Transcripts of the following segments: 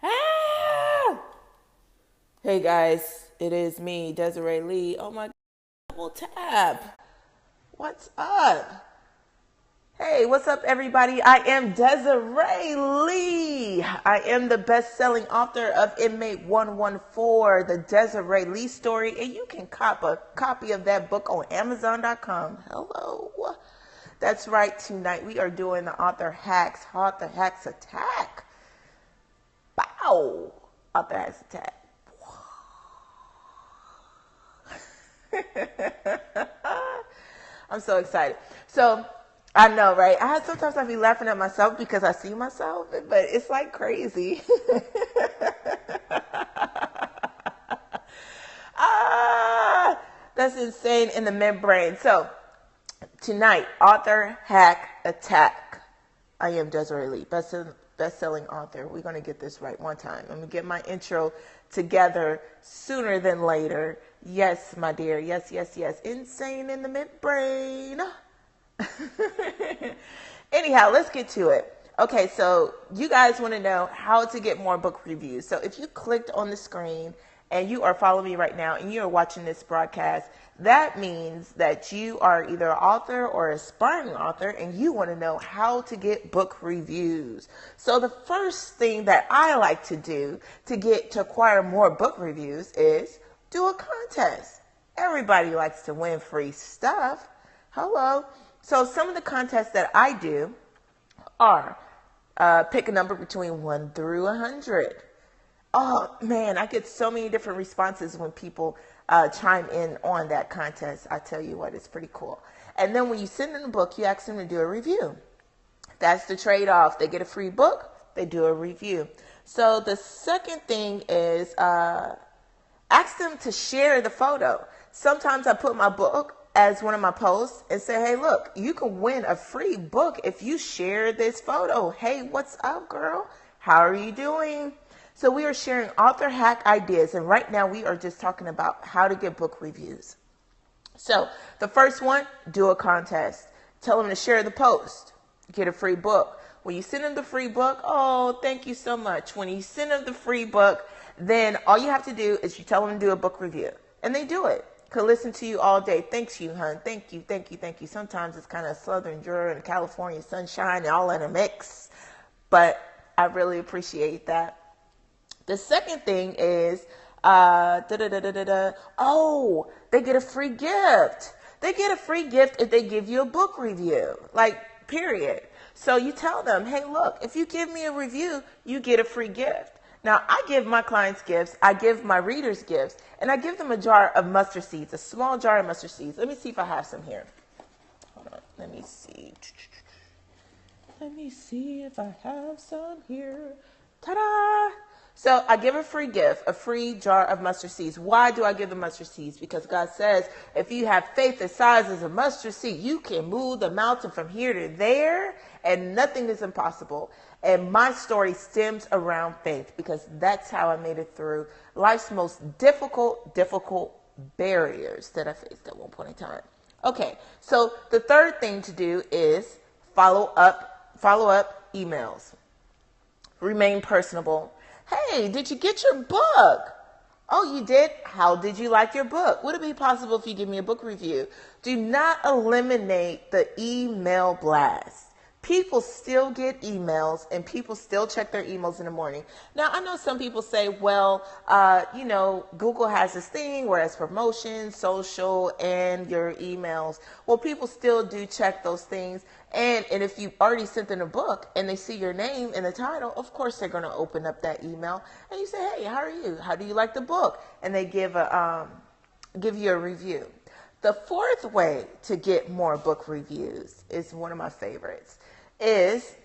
Ah! Hey guys, it is me, Desiree Lee. Oh my God, double tap. What's up? Hey, what's up, everybody? I am Desiree Lee. I am the best-selling author of Inmate 114, the Desiree Lee story, and you can cop a copy of that book on Amazon.com. Hello. That's right. Tonight we are doing the author hacks attack. Wow. Author hacks attack. I'm so excited. So I know, right? Sometimes I be laughing at myself because I see myself, but it's like crazy. That's insane in the membrane. So tonight, author hack attack. I am Desiree Lee, best-selling author. We're going to get this right one time. I'm going to get my intro together sooner than later. Yes, my dear. Yes, yes, yes. Insane in the midbrain. Anyhow, let's get to it. Okay, so you guys want to know how to get more book reviews. So if you clicked on the screen and you are following me right now and you are watching this broadcast, that means that you are either an author or aspiring author and you want to know how to get book reviews. So the first thing that I like to do to acquire more book reviews is do a contest. Everybody likes to win free stuff. Hello. So some of the contests that I do are pick a number between 1 through 100. Oh man, I get so many different responses when people chime in on that contest. I tell you what, it's pretty cool. And then when you send in a book, you ask them to do a review. That's the trade-off. They get a free book, they do a review. So the second thing is ask them to share the photo. Sometimes I put my book as one of my posts and say, hey, look, you can win a free book if you share this photo. Hey, what's up, girl? How are you doing? So we are sharing author hack ideas, and right now we are just talking about how to get book reviews. So the first one, do a contest. Tell them to share the post. Get a free book. When you send them the free book, oh, thank you so much. When you send them the free book, then all you have to do is you tell them to do a book review, and they do it. Could listen to you all day. Thanks you, hun. Thank you, thank you, thank you. Sometimes it's kind of Southern Georgia and California sunshine and all in a mix, but I really appreciate that. The second thing is, oh, they get a free gift. They get a free gift if they give you a book review, like, period. So you tell them, hey, look, if you give me a review, you get a free gift. Now, I give my clients gifts, I give my readers gifts, and I give them a jar of mustard seeds, a small jar of mustard seeds. Let me see if I have some here. Hold on, let me see. Let me see if I have some here. Ta-da! So I give a free gift, a free jar of mustard seeds. Why do I give the mustard seeds? Because God says, if you have faith the size as a mustard seed, you can move the mountain from here to there, and nothing is impossible. And my story stems around faith because that's how I made it through life's most difficult barriers that I faced at one point in time. Okay, so the third thing to do is follow up emails. Remain personable. Hey, did you get your book? Oh, you did? How did you like your book? Would it be possible if you give me a book review? Do not eliminate the email blast. People still get emails and people still check their emails in the morning. Now, I know some people say, well, Google has this thing where it's promotions, social, and your emails. Well, people still do check those things. And if you already sent them a book and they see your name in the title, of course they're going to open up that email. And you say, hey, how are you? How do you like the book? And they give you a review. The fourth way to get more book reviews is one of my favorites, is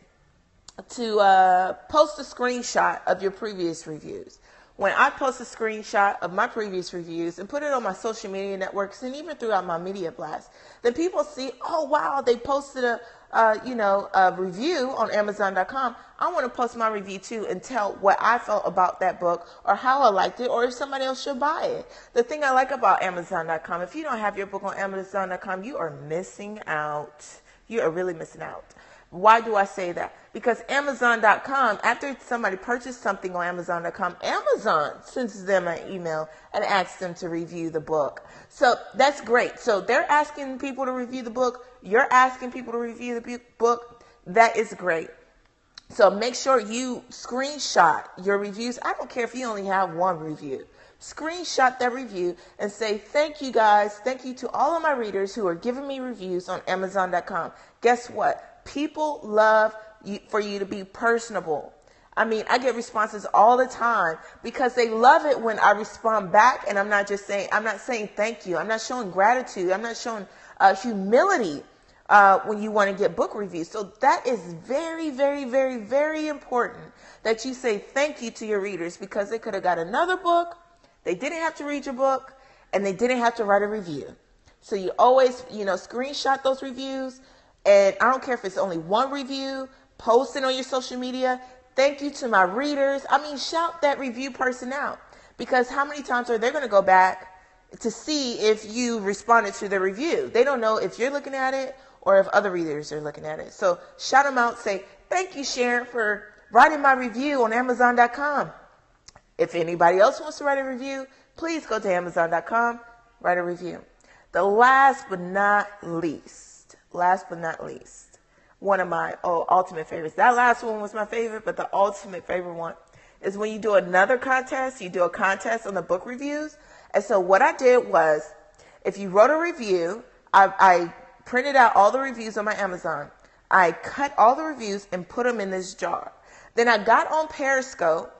to post a screenshot of your previous reviews. When I post a screenshot of my previous reviews and put it on my social media networks and even throughout my media blast, then people see, oh, wow, they posted a review on Amazon.com. I want to post my review too and tell what I felt about that book or how I liked it or if somebody else should buy it. The thing I like about Amazon.com, if you don't have your book on Amazon.com, you are missing out. You are really missing out. Why do I say that? Because Amazon.com, after somebody purchased something on Amazon.com, Amazon sends them an email and asks them to review the book. So that's great. So they're asking people to review the book. You're asking people to review the book. That is great. So make sure you screenshot your reviews. I don't care if you only have one review. Screenshot that review and say, thank you guys. Thank you to all of my readers who are giving me reviews on Amazon.com. Guess what? People love for you to be personable. I mean, I get responses all the time because they love it when I respond back, and I'm not saying thank you. I'm not showing gratitude. I'm not showing humility when you want to get book reviews. So that is very, very, very, very important that you say thank you to your readers, because they could have got another book. They didn't have to read your book, and they didn't have to write a review. So you always, screenshot those reviews. And I don't care if it's only one review, post it on your social media. Thank you to my readers. I mean, shout that review person out, because how many times are they going to go back to see if you responded to the review? They don't know if you're looking at it or if other readers are looking at it. So shout them out. Say, thank you, Sharon, for writing my review on Amazon.com. If anybody else wants to write a review, please go to Amazon.com, write a review. The last but not least, one of my ultimate favorites. That last one was my favorite, but the ultimate favorite one is when you do another contest. You do a contest on the book reviews. And so what I did was, if you wrote a review, I printed out all the reviews on my Amazon. I cut all the reviews and put them in this jar. Then I got on Periscope.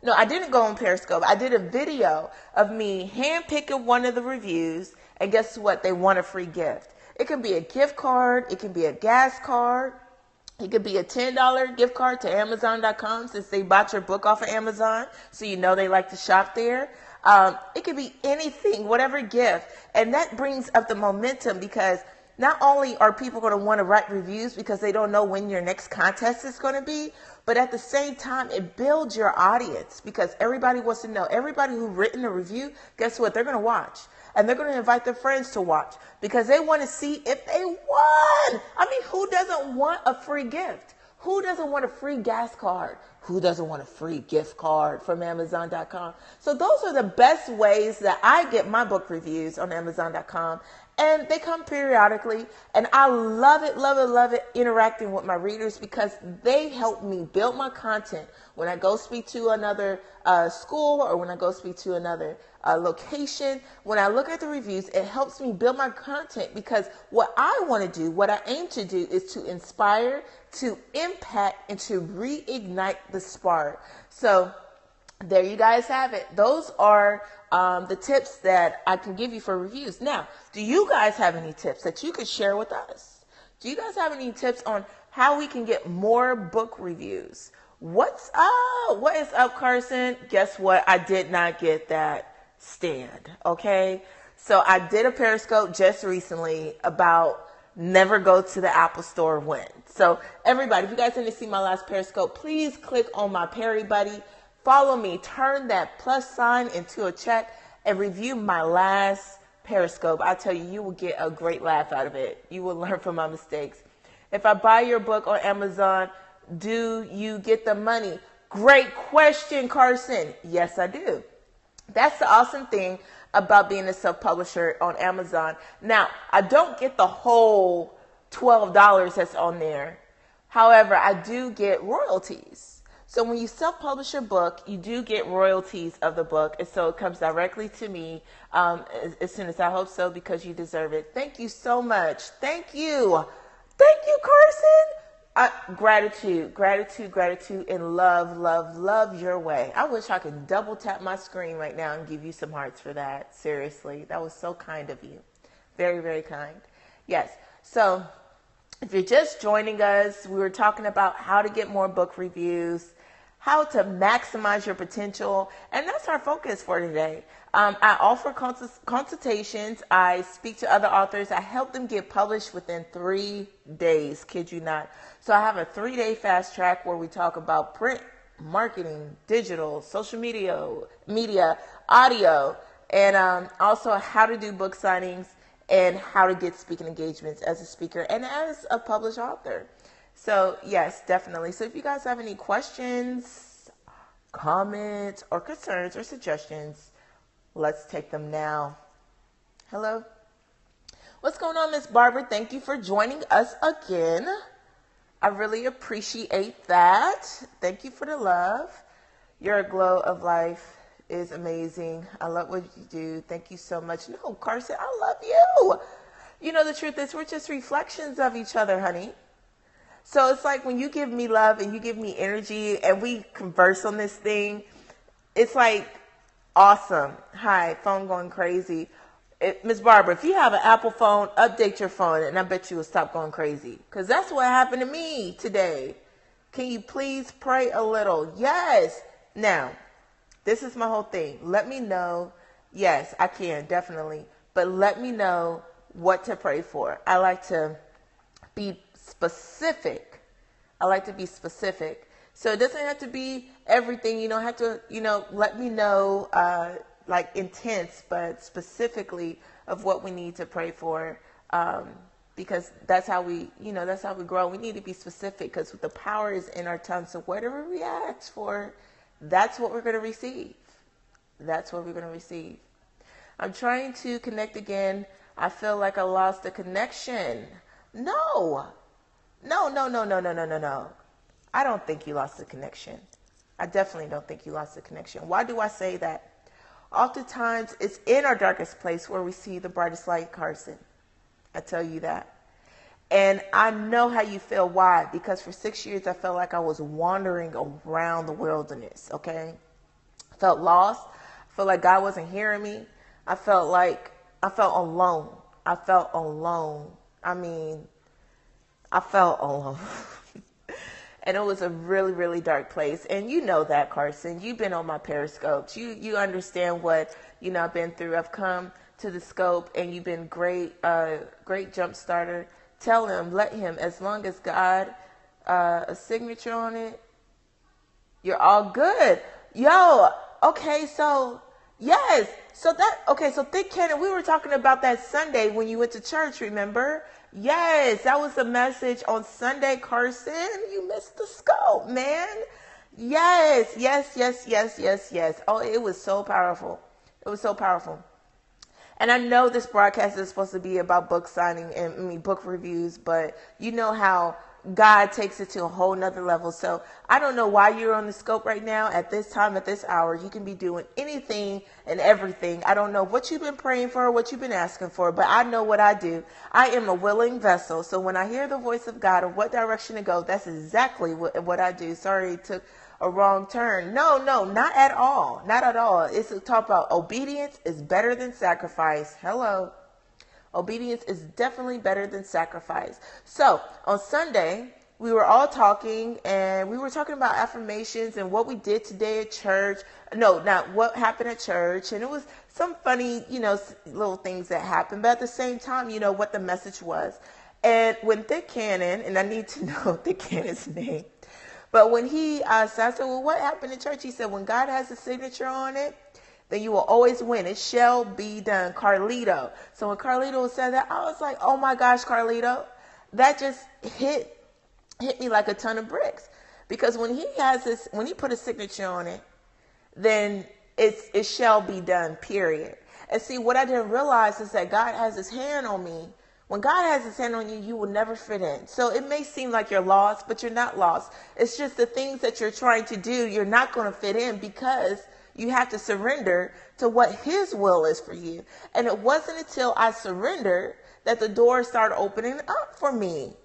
No, I didn't go on Periscope. I did a video of me handpicking one of the reviews, and guess what? They won a free gift. It can be a gift card. It can be a gas card. It could be a $10 gift card to Amazon.com, since they bought your book off of Amazon, so you know they like to shop there. It could be anything, whatever gift. And that brings up the momentum, because not only are people going to want to write reviews because they don't know when your next contest is going to be, but at the same time, it builds your audience, because everybody wants to know. Everybody who's written a review, guess what? They're going to watch. And they're going to invite their friends to watch, because they want to see if they won. I mean, who doesn't want a free gift? Who doesn't want a free gas card? Who doesn't want a free gift card from Amazon.com? So those are the best ways that I get my book reviews on Amazon.com. And they come periodically. And I love it, interacting with my readers, because they help me build my content. When I go speak to another school, or when I go speak to another location, when I look at the reviews, it helps me build my content, because what I want to do, what I aim to do, is to inspire, to impact, and to reignite the spark. So there you guys have it. Those are the tips that I can give you for reviews. Now, do you guys have any tips that you could share with us? Do you guys have any tips on how we can get more book reviews? What's up? What is up, Carson? Guess what? I did not get that stand. Okay. So I did a Periscope just recently about never go to the Apple store when. So everybody, if you guys didn't see my last Periscope, please click on my Perry Buddy. Follow me, turn that plus sign into a check, and review my last Periscope. I tell you, you will get a great laugh out of it. You will learn from my mistakes. If I buy your book on Amazon, do you get the money? Great question, Carson. Yes, I do. That's the awesome thing about being a self-publisher on Amazon. Now, I don't get the whole $12 that's on there. However, I do get royalties. So when you self-publish your book, you do get royalties of the book. And so it comes directly to me as soon as I hope so, because you deserve it. Thank you so much. Thank you. Thank you, Carson. Gratitude, and love your way. I wish I could double tap my screen right now and give you some hearts for that. Seriously, that was so kind of you. Very, very kind. Yes. So if you're just joining us, we were talking about how to get more book reviews, how to maximize your potential, and that's our focus for today. I offer consultations. I speak to other authors. I help them get published within 3 days, kid you not. So I have a 3-day fast track where we talk about print, marketing, digital, social media, audio, and also how to do book signings and how to get speaking engagements as a speaker and as a published author. So yes, definitely. So if you guys have any questions, comments, or concerns or suggestions, let's take them now. Hello. What's going on, Miss Barbara? Thank you for joining us again. I really appreciate that. Thank you for the love. Your glow of life is amazing. I love what you do. Thank you so much. No, Carson, I love you. You know, the truth is we're just reflections of each other, honey. So it's like when you give me love and you give me energy and we converse on this thing, it's like awesome. Hi, phone going crazy. Miss Barbara, if you have an Apple phone, update your phone and I bet you will stop going crazy. Because that's what happened to me today. Can you please pray a little? Yes. Now, this is my whole thing. Let me know. Yes, I can, definitely. But let me know what to pray for. I like to be specific. So it doesn't have to be everything. You don't have to, let me know, like intense, but specifically of what we need to pray for. Because that's how we grow. We need to be specific because the power is in our tongue. So whatever we ask for, that's what we're going to receive. I'm trying to connect again. I feel like I lost the connection. No. I don't think you lost the connection. I definitely don't think you lost the connection. Why do I say that? Oftentimes, it's in our darkest place where we see the brightest light, Carson. I tell you that. And I know how you feel. Why? Because for 6 years, I felt like I was wandering around the wilderness, okay? I felt lost. I felt like God wasn't hearing me. I felt alone. I felt alone. And it was a really, really dark place. And you know that, Carson. You've been on my Periscopes. You understand what, I've been through. I've come to the scope and you've been great jump starter. Tell him, let him, as long as God, a signature on it, you're all good. Yo, okay, so, yes. So Thick Cannon, we were talking about that Sunday when you went to church, remember? Yes, that was the message on Sunday, Carson. You missed the scope, man. Yes. Oh, it was so powerful. And I know this broadcast is supposed to be about book signing and book reviews, but you know how God takes it to a whole nother level. So I don't know why you're on the scope right now at this time, at this hour. You can be doing anything and everything. I don't know what you've been praying for, what you've been asking for, but I know what I do. I am a willing vessel. So when I hear the voice of God of what direction to go, that's exactly what I do. Sorry, it took a wrong turn. No, not at all. Not at all. It's a talk about obedience is better than sacrifice. Hello. Obedience is definitely better than sacrifice. So on Sunday, we were all talking and we were talking about affirmations and what we did today at church. No, not what happened at church. And it was some funny, little things that happened. But at the same time, what the message was. And when Thick Cannon, and I need to know Thick Cannon's name, but when he so I said, well, what happened at church? He said, when God has a signature on it, then you will always win. It shall be done. Carlito. So when Carlito said that, I was like, oh my gosh, Carlito, that just hit me like a ton of bricks. Because when he put a signature on it, then it shall be done, period. And see, what I didn't realize is that God has his hand on me. When God has his hand on you, you will never fit in. So it may seem like you're lost, but you're not lost. It's just the things that you're trying to do, you're not going to fit in because you have to surrender to what his will is for you. And it wasn't until I surrendered that the doors started opening up for me.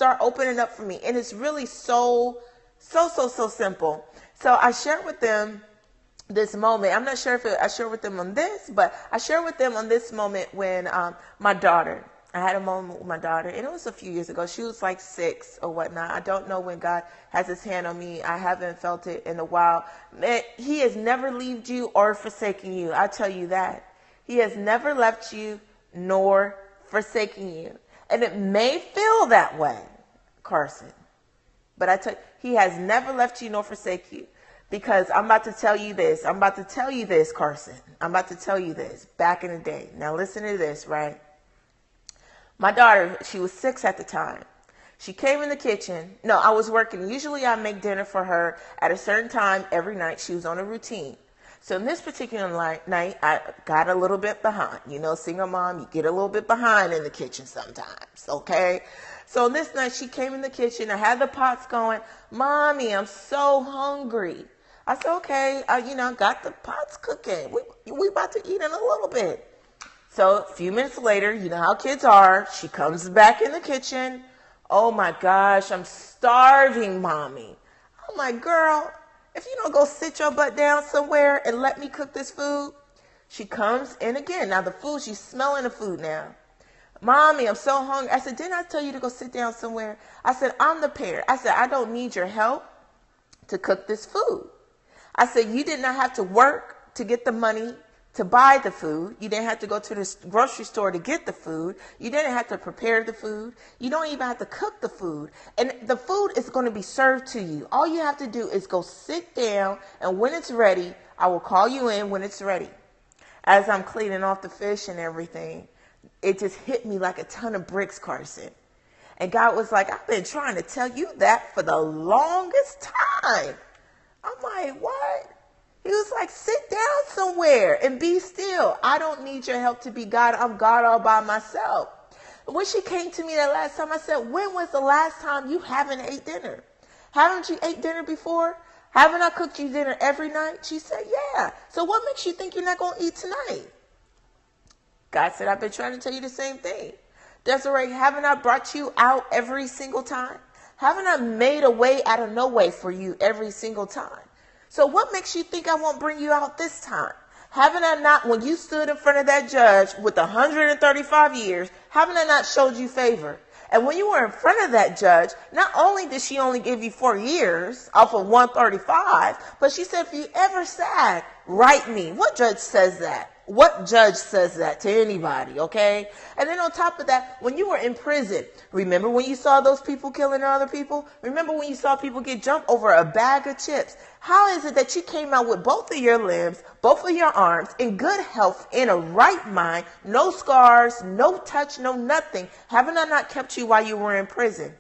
And it's really so simple. So I shared with them this moment. I'm not sure if I shared with them on this, but I shared with them on this moment when I had a moment with my daughter, and it was a few years ago. She was like 6 or whatnot. I don't know when God has his hand on me. I haven't felt it in a while. Man, he has never left you or forsaken you. I tell you that. He has never left you nor forsaken you. And it may feel that way, Carson. But I tell you, he has never left you nor forsake you. Because I'm about to tell you this. Carson. I'm about to tell you this back in the day. Now listen to this, right? My daughter, she was 6 at the time. She came in the kitchen. No, I was working. Usually I make dinner for her at a certain time every night. She was on a routine. So in this particular night, I got a little bit behind. You know, single mom, you get a little bit behind in the kitchen sometimes, okay? So this night she came in the kitchen. I had the pots going. Mommy, I'm so hungry. I said, okay, got the pots cooking. We about to eat in a little bit. So a few minutes later, you know how kids are. She comes back in the kitchen. Oh my gosh, I'm starving, Mommy. I'm like, girl, if you don't go sit your butt down somewhere and let me cook this food. She comes in again. Now the food, she's smelling the food now. Mommy, I'm so hungry. I said, didn't I tell you to go sit down somewhere? I said, I'm the parent. I said, I don't need your help to cook this food. I said, you did not have to work to get the money to buy the food. You didn't have to go to the grocery store to get the food. You didn't have to prepare the food. You don't even have to cook the food. And the food is going to be served to you. All you have to do is go sit down, and when it's ready, I will call you in when it's ready. As I'm cleaning off the fish and everything, it just hit me like a ton of bricks, Carson. And God was like, I've been trying to tell you that for the longest time. I'm like, what? He was like, sit down somewhere and be still. I don't need your help to be God. I'm God all by myself. When she came to me that last time, I said, when was the last time you haven't ate dinner? Haven't you ate dinner before? Haven't I cooked you dinner every night? She said, yeah. So what makes you think you're not going to eat tonight? God said, I've been trying to tell you the same thing. Desiree, haven't I brought you out every single time? Haven't I made a way out of no way for you every single time? So what makes you think I won't bring you out this time? Haven't I not, when you stood in front of that judge with 135 years, haven't I not showed you favor? And when you were in front of that judge, not only did she only give you 4 years off of 135, but she said, if you ever sag, write me. What judge says that? What judge says that to anybody, okay? And then on top of that, when you were in prison, remember when you saw those people killing other people? Remember when you saw people get jumped over a bag of chips? How is it that you came out with both of your limbs, both of your arms, in good health, in a right mind, no scars, no touch, no nothing? Haven't I not kept you while you were in prison?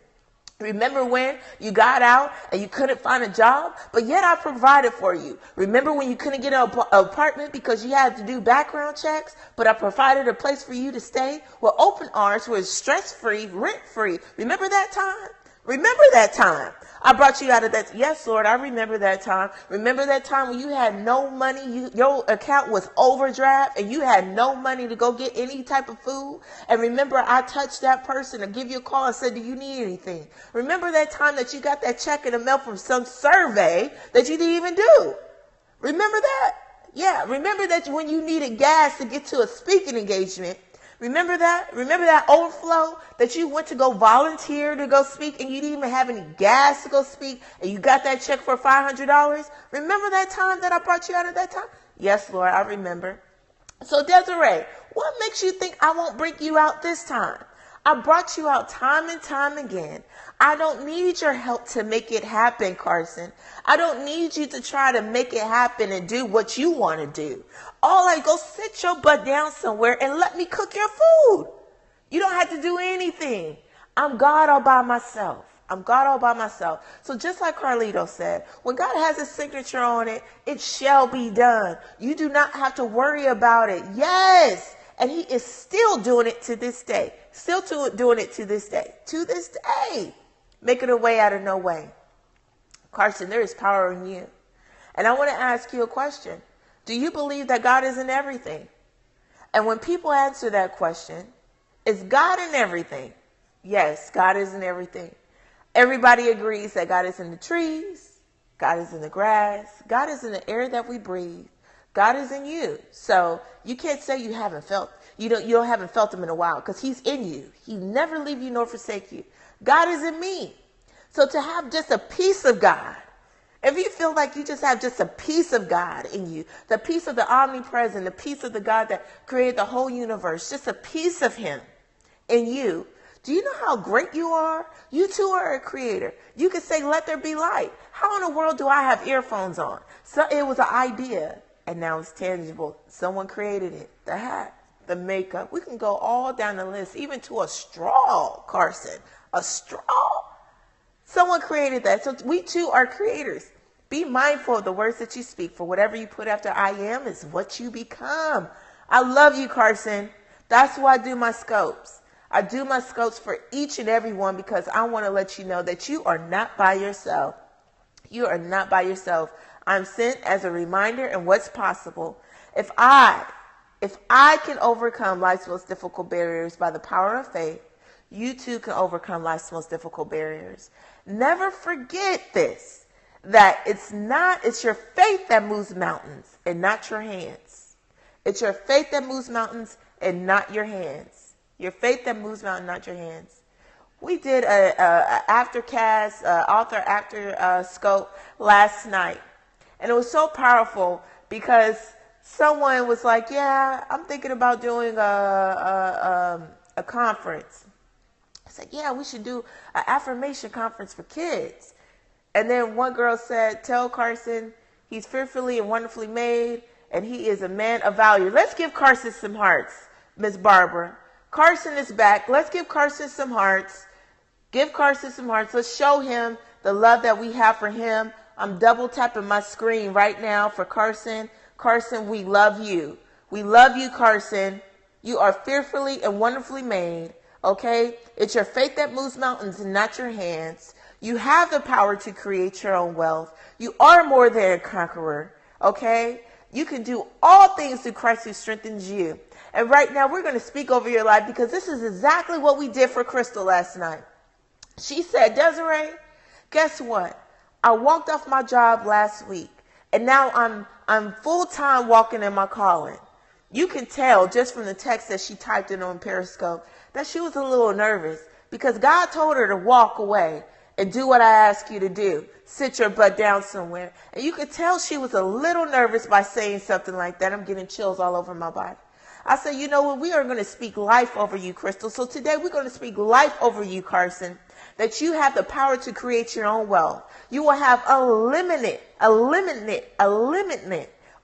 Remember when you got out and you couldn't find a job, but yet I provided for you? Remember when you couldn't get an apartment because you had to do background checks, but I provided a place for you to stay with open arms, where it's stress-free, rent-free? Remember that time? Remember that time? I brought you out of that. Yes, Lord, I remember that time. Remember that time when you had no money, your account was overdraft, and you had no money to go get any type of food? And remember, I touched that person and give you a call and said, do you need anything? Remember that time that you got that check in the mail from some survey that you didn't even do? Remember that? Yeah, remember that when you needed gas to get to a speaking engagement? Remember that? Remember that overflow that you went to go volunteer to go speak and you didn't even have any gas to go speak and you got that check for $500? Remember that time that I brought you out of that time? Yes, Lord, I remember. So Desiree, what makes you think I won't bring you out this time? I brought you out time and time again. I don't need your help to make it happen, Carson. I don't need you to try to make it happen and do what you want to do. Go sit your butt down somewhere and let me cook your food. You don't have to do anything. I'm God all by myself. I'm God all by myself. So just like Carlito said, when God has his signature on it, it shall be done. You do not have to worry about it. Yes. And he is still doing it to this day. Still doing it to this day. To this day. Making a way out of no way. Carson, there is power in you. And I want to ask you a question. Do you believe that God is in everything? And when people answer that question, is God in everything? Yes, God is in everything. Everybody agrees that God is in the trees. God is in the grass. God is in the air that we breathe. God is in you. So you can't say you haven't felt, you haven't felt him in a while, because he's in you. He never leave you nor forsake you. God is in me. So to have just a piece of God, if you feel like you just have just a piece of God in you, the piece of the omnipresent, the piece of the God that created the whole universe, just a piece of him in you, do you know how great you are? You too are a creator. You could say, let there be light. How in the world do I have earphones on? So it was an idea, and now it's tangible. Someone created it, the hat. the makeup. We can go all down the list, even to a straw, Carson. A straw. Someone created that. So we too are creators. Be mindful of the words that you speak, for whatever you put after I am is what you become. I love you, Carson. That's why I do my scopes. I do my scopes for each and every one because I want to let you know that you are not by yourself. You are not by yourself. I'm sent as a reminder and what's possible. If I can overcome life's most difficult barriers by the power of faith, you too can overcome life's most difficult barriers. Never forget this, that it's your faith that moves mountains and not your hands. It's your faith that moves mountains and not your hands. Your faith that moves mountains, not your hands. We did a aftercast, author after scope last night. And it was so powerful because someone was like, yeah, I'm thinking about doing a conference. I said, yeah, we should do an affirmation conference for kids. And then one girl said, tell Carson he's fearfully and wonderfully made and he is a man of value. Let's give Carson some hearts, Miss Barbara. Carson is back. Let's give Carson some hearts. Give Carson some hearts. Let's show him the love that we have for him. I'm double tapping my screen right now for Carson. Carson, we love you. We love you, Carson. You are fearfully and wonderfully made. Okay? It's your faith that moves mountains and not your hands. You have the power to create your own wealth. You are more than a conqueror. Okay? You can do all things through Christ who strengthens you. And right now we're going to speak over your life because this is exactly what we did for Crystal last night. She said, Desiree, guess what? I walked off my job last week and now I'm full-time walking in my calling. You can tell just from the text that she typed in on Periscope that she was a little nervous because God told her to walk away and do what I asked you to do. Sit your butt down somewhere. And you could tell she was a little nervous by saying something like that. I'm getting chills all over my body. I said, you know what? We are going to speak life over you, Crystal. So today we're going to speak life over you, Carson, that you have the power to create your own wealth. You will have unlimited,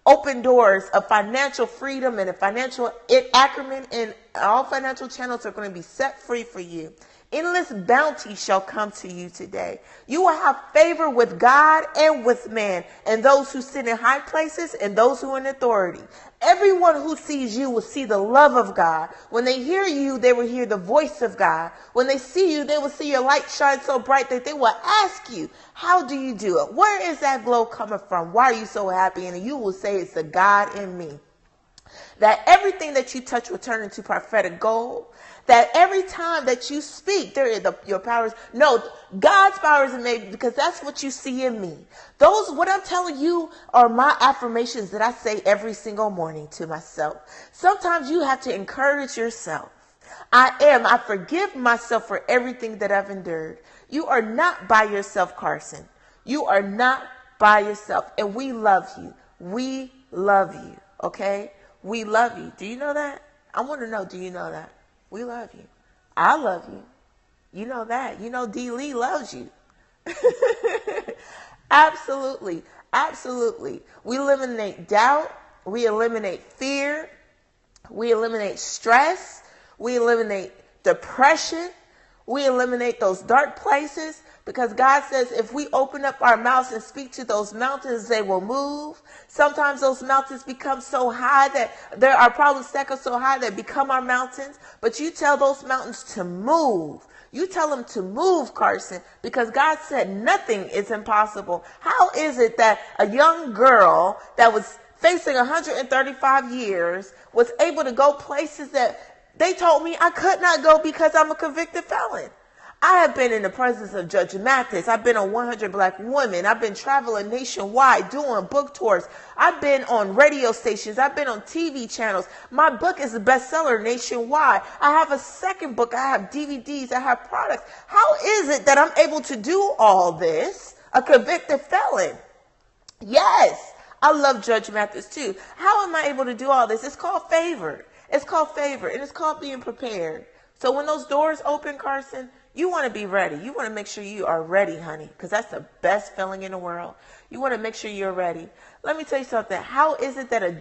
open doors of financial freedom and a financial acumen, and all financial channels are going to be set free for you. Endless bounty shall come to you today. You will have favor with God and with man, and those who sit in high places and those who are in authority. Everyone who sees you will see the love of God. When they hear you, they will hear the voice of God. When they see you, they will see your light shine so bright that they will ask you, how do you do it? Where is that glow coming from? Why are you so happy? And you will say, it's the God in me. That everything that you touch will turn into prophetic gold. That every time that you speak, your powers. No, God's powers are made because that's what you see in me. What I'm telling you are my affirmations that I say every single morning to myself. Sometimes you have to encourage yourself. I forgive myself for everything that I've endured. You are not by yourself, Carson. You are not by yourself. And we love you. We love you. Okay? We love you. Do you know that? I want to know, do you know that? We love you. I love you. You know that. You know D. Lee loves you. Absolutely. Absolutely. We eliminate doubt. We eliminate fear. We eliminate stress. We eliminate depression. We eliminate those dark places because God says if we open up our mouths and speak to those mountains, they will move. Sometimes those mountains become so high that there are problems stack up so high that become our mountains. But you tell those mountains to move. You tell them to move, Carson, because God said nothing is impossible. How is it that a young girl that was facing 135 years was able to go places that they told me I could not go because I'm a convicted felon? I have been in the presence of Judge Mathis. I've been on 100 Black Women. I've been traveling nationwide doing book tours. I've been on radio stations. I've been on TV channels. My book is a bestseller nationwide. I have a second book. I have DVDs. I have products. How is it that I'm able to do all this? A convicted felon. Yes, I love Judge Mathis too. How am I able to do all this? It's called favor. It's called favor, and it's called being prepared. So when those doors open, Carson, you want to be ready. You want to make sure you are ready, honey, because that's the best feeling in the world. You want to make sure you're ready. Let me tell you something. How is it that a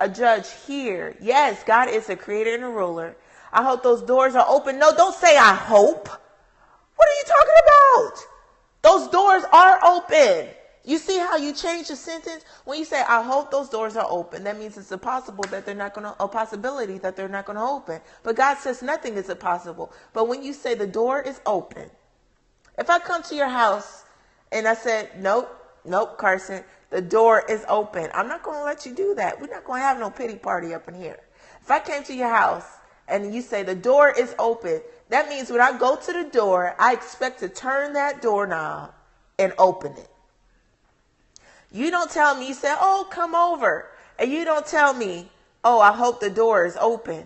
a judge here. Yes, God is a creator and a ruler. I hope those doors are open. No, don't say I hope. What are you talking about? Those doors are open. You see how you change the sentence? When you say, I hope those doors are open, that means it's a possibility that they're not going to open. But God says nothing is impossible. But when you say the door is open, if I come to your house and I said, nope, Carson, the door is open, I'm not going to let you do that. We're not going to have no pity party up in here. If I came to your house and you say the door is open, that means when I go to the door, I expect to turn that doorknob and open it. You don't tell me, you say, oh, come over. And you don't tell me, oh, I hope the door is open.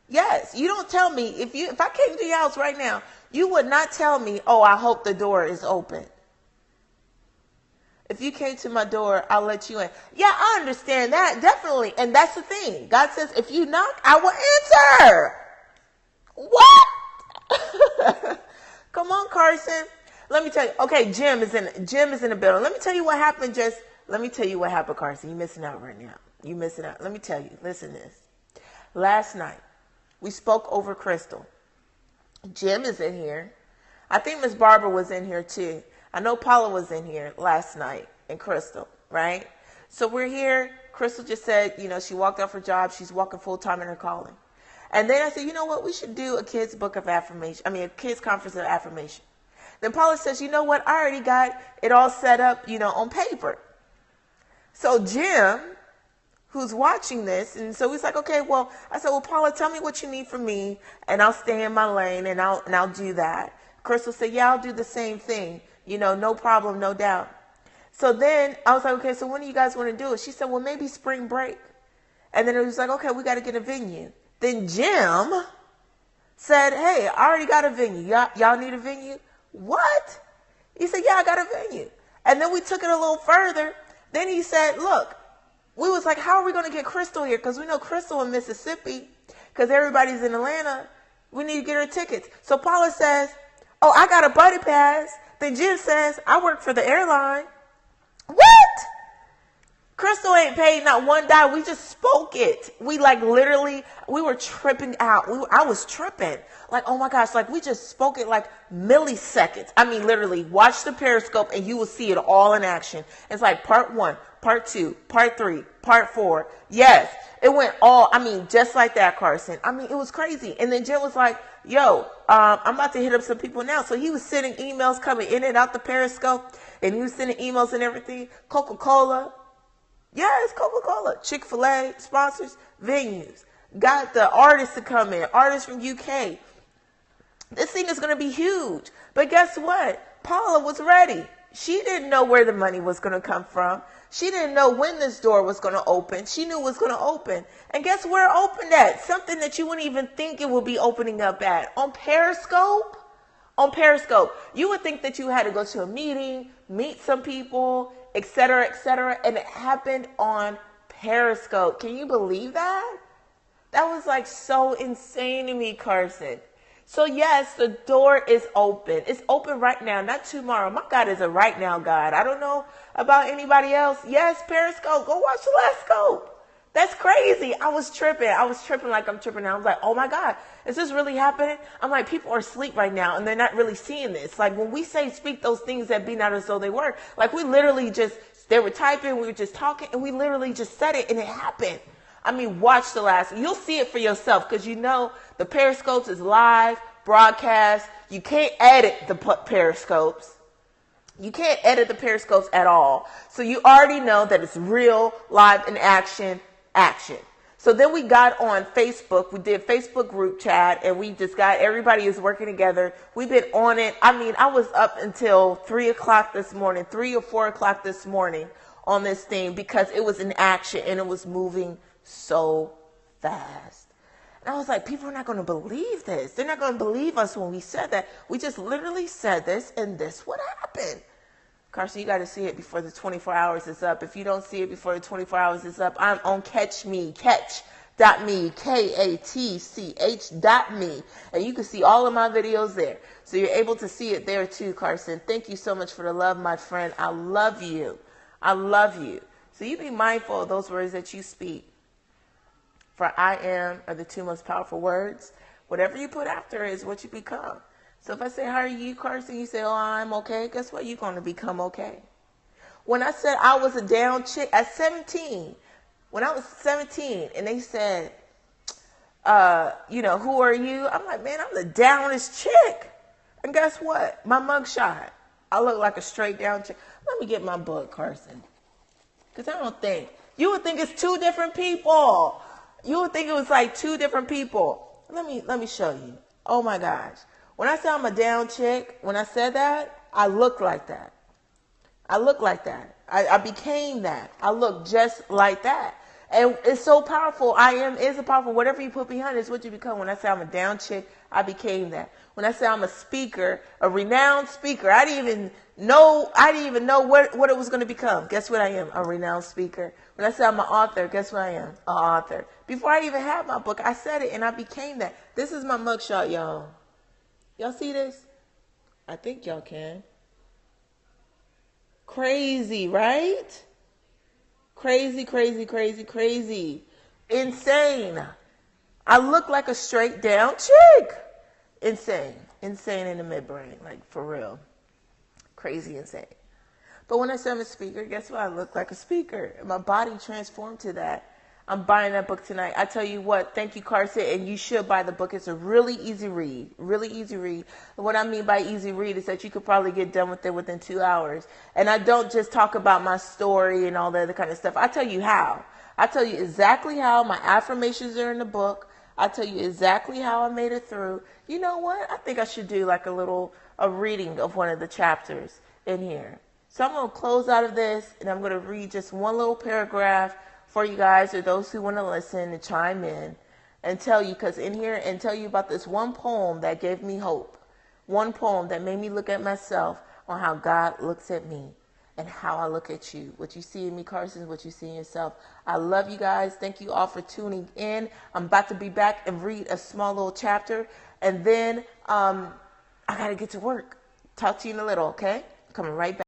Yes, you don't tell me, if I came to your house right now, you would not tell me, oh, I hope the door is open. If you came to my door, I'll let you in. Yeah, I understand that, definitely. And that's the thing. God says, if you knock, I will answer. What? Come on, Carson. Let me tell you. Okay, Jim is in the building. Let me tell you what happened. Let me tell you what happened, Carson. You're missing out right now. You're missing out. Let me tell you. Listen to this. Last night, we spoke over Crystal. Jim is in here. I think Miss Barbara was in here too. I know Paula was in here last night, and Crystal, right? So we're here. Crystal just said, she walked off her job. She's walking full time in her calling. And then I said, you know what? We should do a kids' book of affirmation. A kids' conference of affirmation. Then Paula says, you know what? I already got it all set up, on paper. So Jim, who's watching this, and so he's like, okay, well, I said, well, Paula, tell me what you need from me, and I'll stay in my lane, and I'll do that. Crystal said, yeah, I'll do the same thing. No problem, no doubt. So then I was like, okay, so when do you guys want to do it? She said, well, maybe spring break. And then it was like, okay, we got to get a venue. Then Jim said, hey, I already got a venue. Y'all need a venue? What? He said, yeah, I got a venue. And then we took it a little further. Then he said, look, we was like, how are we going to get Crystal here? Because we know Crystal in Mississippi, because everybody's in Atlanta. We need to get her tickets. So Paula says, oh, I got a buddy pass. Then Jim says, I work for the airline. What? Crystal ain't paid not one dime. We just spoke it. We we were tripping out. I was tripping. Like, oh my gosh, we just spoke it like milliseconds. Literally, watch the Periscope and you will see it all in action. It's like part 1, part 2, part 3, part 4. Yes, it went all, just like that, Carson. It was crazy. And then Jim was like, yo, I'm about to hit up some people now. So he was sending emails coming in and out the Periscope, and he was sending emails and everything. Coca-Cola. Yes, Coca-Cola, Chick-fil-A, sponsors, venues. Got the artists to come in, artists from UK. This thing is going to be huge. But guess what? Paula was ready. She didn't know where the money was going to come from. She didn't know when this door was going to open. She knew it was going to open. And guess where it opened at? Something that you wouldn't even think it would be opening up at. On Periscope? On Periscope. You would think that you had to go to a meeting, meet some people, etc., and it happened on Periscope. Can you believe that? That was so insane to me, Carson. So yes, the door is open. It's open right now, not tomorrow. My God is a right now God. I don't know about anybody else. Yes, Periscope. Go watch the last scope. That's crazy. I was tripping like I'm tripping now. I was like, oh my God, is this really happening? I'm like, people are asleep right now and they're not really seeing this. When we say speak those things that be not as though they were, we literally they were typing, we were just talking, and we literally just said it and it happened. Watch the last, you'll see it for yourself, because the Periscopes is live broadcast. You can't edit the Periscopes. You can't edit the Periscopes at all. So you already know that it's real, live, in action. So then we got on Facebook. We did Facebook group chat, and we just got, everybody is working together. We've been on it. I was up until 3 o'clock this morning, 3 or 4 o'clock this morning on this thing, because it was in action and it was moving so fast. And I was like, people are not going to believe this. They're not going to believe us when we said that. We just literally said this, and this would happen. Carson, you got to see it before the 24 hours is up. If you don't see it before the 24 hours is up, I'm on catch.me, KATCH.me. And you can see all of my videos there. So you're able to see it there too, Carson. Thank you so much for the love, my friend. I love you. I love you. So you be mindful of those words that you speak. For I am are the two most powerful words. Whatever you put after is what you become. So if I say, how are you, Carson? You say, oh, I'm okay. Guess what? You're going to become okay. When I said I was a down chick at 17, when I was 17 and they said, who are you? I'm like, man, I'm the downest chick. And guess what? My mugshot. I look like a straight down chick. Let me get my book, Carson. Because I don't think. You would think it's two different people. You would think it was like two different people. Let me show you. Oh my gosh. When I said I'm a down chick, when I said that, I look like that. I look like that. I became that. I look just like that. And it's so powerful. I am is a powerful. Whatever you put behind it is what you become. When I say I'm a down chick, I became that. When I say I'm a speaker, a renowned speaker, I didn't even know what it was going to become. Guess what I am? A renowned speaker. When I say I'm an author, guess what I am? An author. Before I even had my book, I said it and I became that. This is my mugshot, y'all. Y'all see this? I think y'all can. Crazy, right? Crazy, crazy, crazy, crazy. Insane. I look like a straight down chick. Insane. Insane in the midbrain. Like, for real. Crazy insane. But when I say I'm a speaker, guess what? I look like a speaker. My body transformed to that. I'm buying that book tonight. I tell you what, thank you, Carson, and you should buy the book. It's a really easy read. Really easy read. And what I mean by easy read is that you could probably get done with it within 2 hours. And I don't just talk about my story and all the other kind of stuff. I tell you how. I tell you exactly how. My affirmations are in the book. I tell you exactly how I made it through. You know what? I think I should do like a reading of one of the chapters in here. So I'm going to close out of this, and I'm going to read just one little paragraph for you guys or those who want to listen and chime in and tell you, because in here, and tell you about this one poem that gave me hope. One poem that made me look at myself on how God looks at me and how I look at you. What you see in me, Carson, is what you see in yourself. I love you guys. Thank you all for tuning in. I'm about to be back and read a small little chapter, and then I got to get to work. Talk to you in a little, okay? Coming right back.